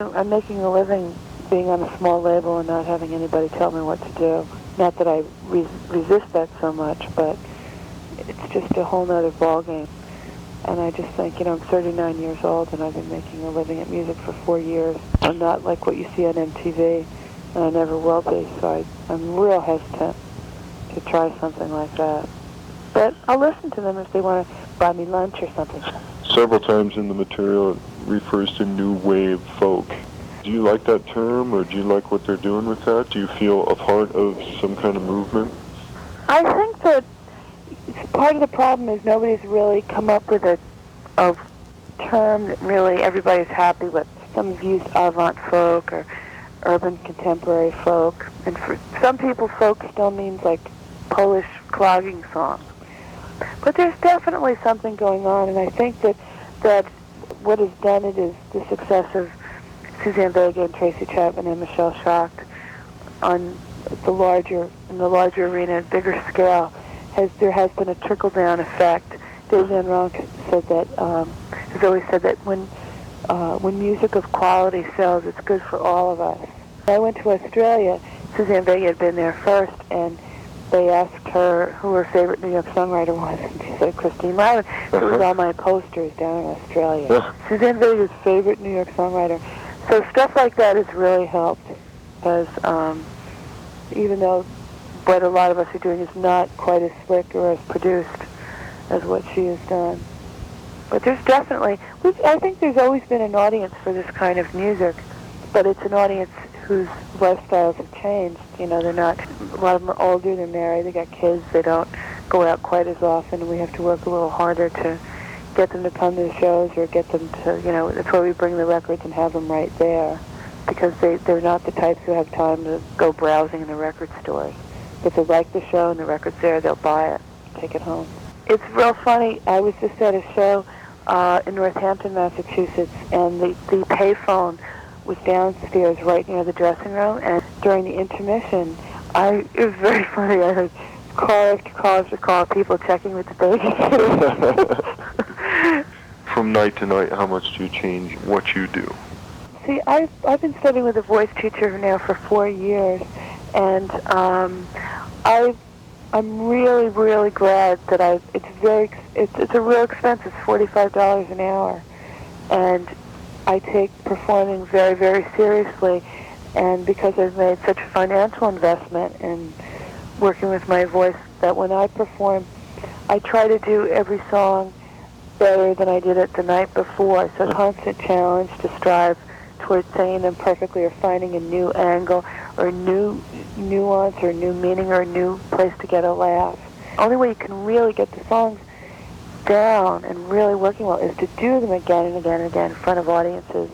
I'm making a living being on a small label and not having anybody tell me what to do. Not that I resist that so much, but it's just a whole nother ballgame. And I just think, I'm 39 years old and I've been making a living at music for 4 years. I'm not like what you see on MTV, and I never will be, so I'm real hesitant to try something like that. But I'll listen to them if they want to buy me lunch or something. Several times in the material it refers to new wave folk. Do you like that term, or do you like what they're doing with that? Do you feel a part of some kind of movement? I think that part of the problem is nobody's really come up with a term that really everybody's happy with. Some have used avant folk or urban contemporary folk. And for some people, folk still means like Polish clogging songs. But there's definitely something going on, and I think that what has done it is the success of Suzanne Vega and Tracy Chapman and Michelle Schacht on the larger arena, bigger scale. There has been a trickle-down effect. Dave Van Ronk said that has always said that when music of quality sells, it's good for all of us. I went to Australia. Suzanne Vega had been there first, and they asked her who her favorite New York songwriter was, and she said Christine Lavin. It was on my posters down in Australia. Suzanne Vega's favorite New York songwriter. So stuff like that has really helped, because even though what a lot of us are doing is not quite as slick or as produced as what she has done. But there's definitely, I think there's always been an audience for this kind of music, but it's an audience whose lifestyles have changed. They're not, a lot of them are older, they're married, they got kids, they don't go out quite as often, and we have to work a little harder to get them to come to the shows or get them to, that's why we bring the records and have them right there, because they're not the types who have time to go browsing in the record stores. If they like the show and the record's there, they'll buy it, take it home. It's real funny. I was just at a show in Northampton, Massachusetts, and the payphone was downstairs right near the dressing room, and during the intermission, it was very funny. I heard call after call after call, people checking with the babysitter. From night to night, how much do you change what you do? See, I've been studying with a voice teacher now for 4 years, and I'm really, really glad that it's a real expense. It's $45 an hour, and I take performing very, very seriously. And because I've made such a financial investment in working with my voice, that when I perform, I try to do every song better than I did it the night before. So a constant challenge to strive towards singing them perfectly, or finding a new angle, or a new nuance, or a new meaning, or a new place to get a laugh. The only way you can really get the songs down and really working well is to do them again and again and again in front of audiences